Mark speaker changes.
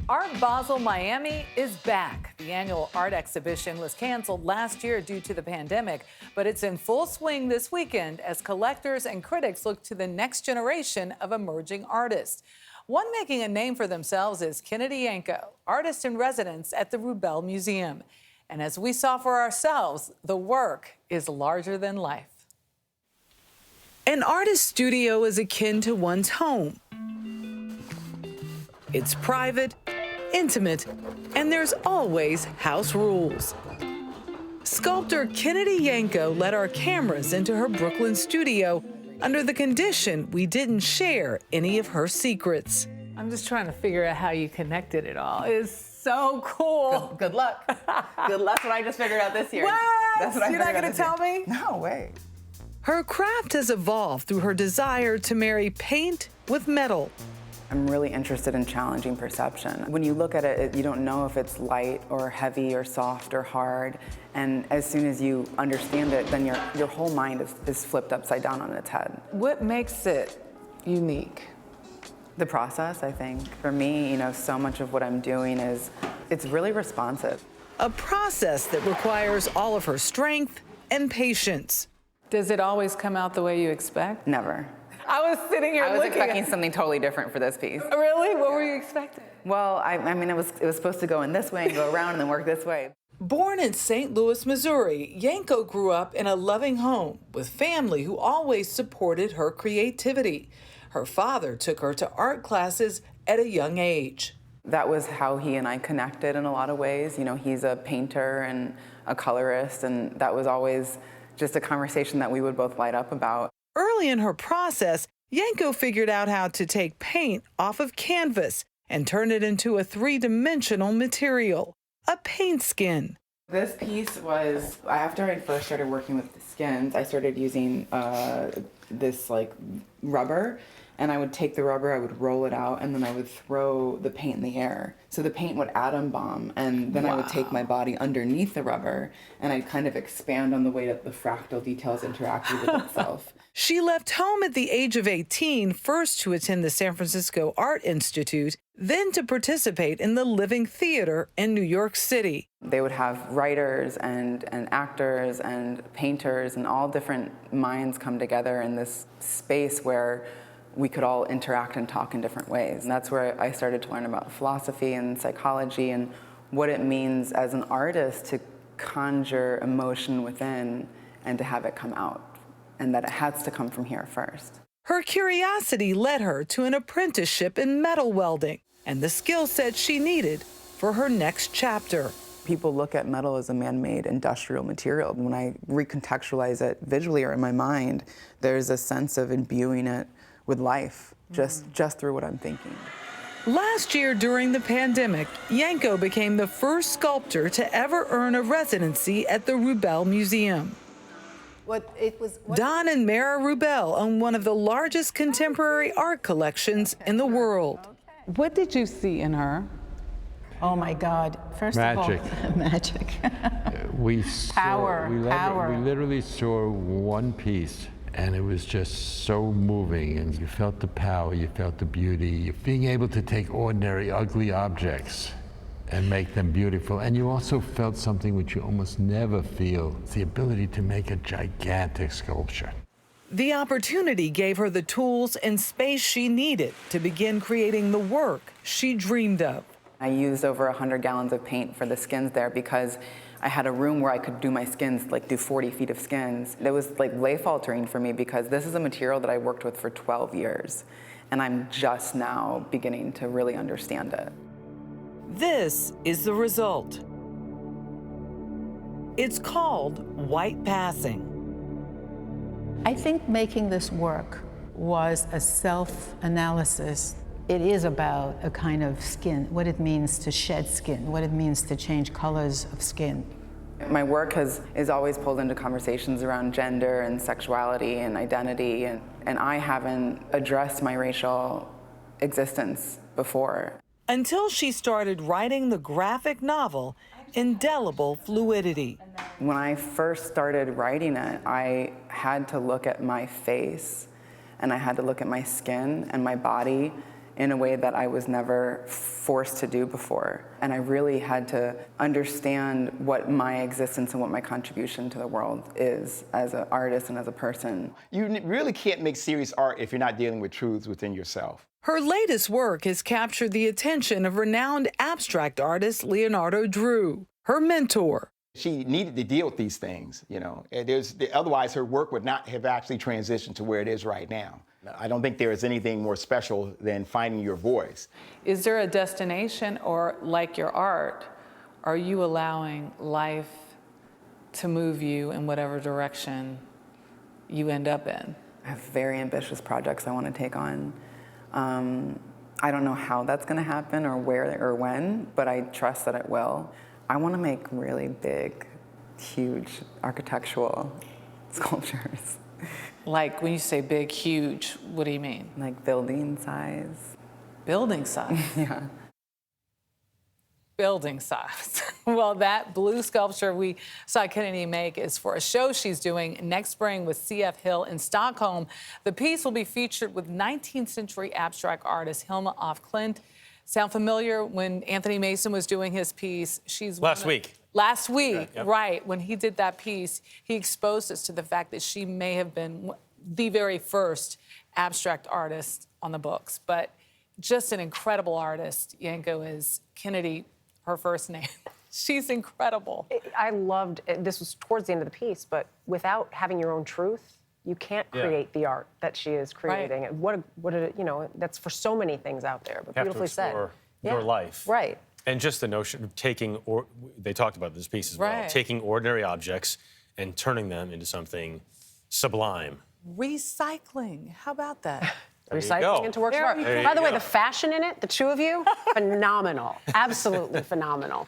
Speaker 1: Art Basel Miami is back. The annual art exhibition was canceled last year due to the pandemic, but it's in full swing this weekend as collectors and critics look to the next generation of emerging artists. One making a name for themselves is Kennedy Yanko, artist in residence at the Rubell Museum. And as we saw for ourselves, the work is larger than life. An artist's studio is akin to one's home. It's private, intimate, and there's always house rules. Sculptor Kennedy Yanko let our cameras into her Brooklyn studio under the condition we didn't share any of her secrets. I'm just trying to figure out how you connected it all. It's so cool.
Speaker 2: Good luck. Good luck. That's what I just figured out this year.
Speaker 1: What?
Speaker 2: That's what
Speaker 1: You're not going to tell me?
Speaker 2: No way.
Speaker 1: Her craft has evolved through her desire to marry paint with metal.
Speaker 2: I'm really interested in challenging perception. When you look at it, you don't know if it's light or heavy or soft or hard. And as soon as you understand it, then your whole mind is flipped upside down on its head.
Speaker 1: What makes it unique?
Speaker 2: The process, I think. For me, so much of what I'm doing it's really responsive.
Speaker 1: A process that requires all of her strength and patience. Does it always come out the way you expect?
Speaker 2: Never.
Speaker 1: I was sitting here
Speaker 2: I was expecting something totally different for this piece.
Speaker 1: Really? What were you expecting?
Speaker 2: Well, I mean, it was supposed to go in this way and go around and then work this way.
Speaker 1: Born in St. Louis, Missouri, Yanko grew up in a loving home with family who always supported her creativity. Her father took her to art classes at a young age.
Speaker 2: That was how he and I connected in a lot of ways. He's a painter and a colorist, and that was always just a conversation that we would both light up about.
Speaker 1: Early in her process, Yanko figured out how to take paint off of canvas and turn it into a three-dimensional material, a paint skin.
Speaker 2: This piece was, after I first started working with the skins, I started using this rubber, and I would take the rubber, I would roll it out, and then I would throw the paint in the air. So the paint would atom bomb, and then I would take my body underneath the rubber, and I'd kind of expand on the way that the fractal details interacted with itself.
Speaker 1: She left home at the age of 18, first to attend the San Francisco Art Institute, then to participate in the Living Theater in New York City.
Speaker 2: They would have writers and actors and painters and all different minds come together in this space where we could all interact and talk in different ways. And that's where I started to learn about philosophy and psychology and what it means as an artist to conjure emotion within and to have it come out, and that it has to come from here first.
Speaker 1: Her curiosity led her to an apprenticeship in metal welding and the skill set she needed for her next chapter.
Speaker 2: People look at metal as a man-made industrial material. When I recontextualize it visually or in my mind, there's a sense of imbuing it with life, just through what I'm thinking.
Speaker 1: Last year during the pandemic, Yanko became the first sculptor to ever earn a residency at the Rubell Museum. Don and Mara Rubell own one of the largest contemporary art collections in the world. What did you see in her?
Speaker 3: Oh my God! First
Speaker 4: Magic.
Speaker 3: of all, magic.
Speaker 4: We
Speaker 3: Power.
Speaker 4: literally saw one piece, and it was just so moving, and you felt the power, you felt the beauty, being able to take ordinary, ugly objects and make them beautiful. And you also felt something which you almost never feel, the ability to make a gigantic sculpture.
Speaker 1: The opportunity gave her the tools and space she needed to begin creating the work she dreamed of.
Speaker 2: I used over 100 gallons of paint for the skins there because I had a room where I could do my skins, do 40 feet of skins. It was life-altering for me because this is a material that I worked with for 12 years, and I'm just now beginning to really understand it.
Speaker 1: This is the result. It's called white passing.
Speaker 3: I think making this work was a self-analysis. It is about a kind of skin, what it means to shed skin, what it means to change colors of skin.
Speaker 2: My work is always pulled into conversations around gender and sexuality and identity, and I haven't addressed my racial existence before.
Speaker 1: Until she started writing the graphic novel, Indelible Fluidity.
Speaker 2: When I first started writing it, I had to look at my face, and I had to look at my skin and my body in a way that I was never forced to do before. And I really had to understand what my existence and what my contribution to the world is as an artist and as a person.
Speaker 5: You really can't make serious art if you're not dealing with truths within yourself.
Speaker 1: Her latest work has captured the attention of renowned abstract artist Leonardo Drew, her mentor.
Speaker 5: She needed to deal with these things, you know. Otherwise, her work would not have actually transitioned to where it is right now. I don't think there is anything more special than finding your voice.
Speaker 1: Is there a destination, or like your art, are you allowing life to move you in whatever direction you end up in?
Speaker 2: I have very ambitious projects I want to take on. I don't know how that's going to happen or where or when, but I trust that it will. I want to make really big, huge architectural sculptures.
Speaker 1: Like, when you say big, huge, what do you mean?
Speaker 2: Like building size.
Speaker 1: Building size?
Speaker 2: Yeah.
Speaker 1: Building size. Well, that blue sculpture we saw Kennedy make is for a show she's doing next spring with CF Hill in Stockholm. The piece will be featured with 19th century abstract artist Hilma af Klint. Sound familiar when Anthony Mason was doing his piece?
Speaker 6: Last week.
Speaker 1: Last week,
Speaker 6: Yep.
Speaker 1: right. When he did that piece, he exposed us to the fact that she may have been the very first abstract artist on the books. But just an incredible artist. Yanko is Kennedy, her first name. She's incredible.
Speaker 7: I loved it. This was towards the end of the piece, but without having your own truth, you can't create the art that she is creating.
Speaker 1: Right.
Speaker 7: And what a, you know, that's for so many things out there, but
Speaker 6: Have
Speaker 7: beautifully
Speaker 6: to explore
Speaker 7: said.
Speaker 6: your life.
Speaker 7: Right.
Speaker 6: And just the notion of taking, or they talked about this piece as well,
Speaker 1: Right.
Speaker 6: taking ordinary objects and turning them into something sublime.
Speaker 1: Recycling. How about that?
Speaker 6: There you
Speaker 7: Recycling
Speaker 6: go.
Speaker 7: into works of
Speaker 1: There
Speaker 7: art.
Speaker 1: you
Speaker 7: By the way,
Speaker 6: go.
Speaker 7: the fashion in it, the two of you, phenomenal. Absolutely phenomenal.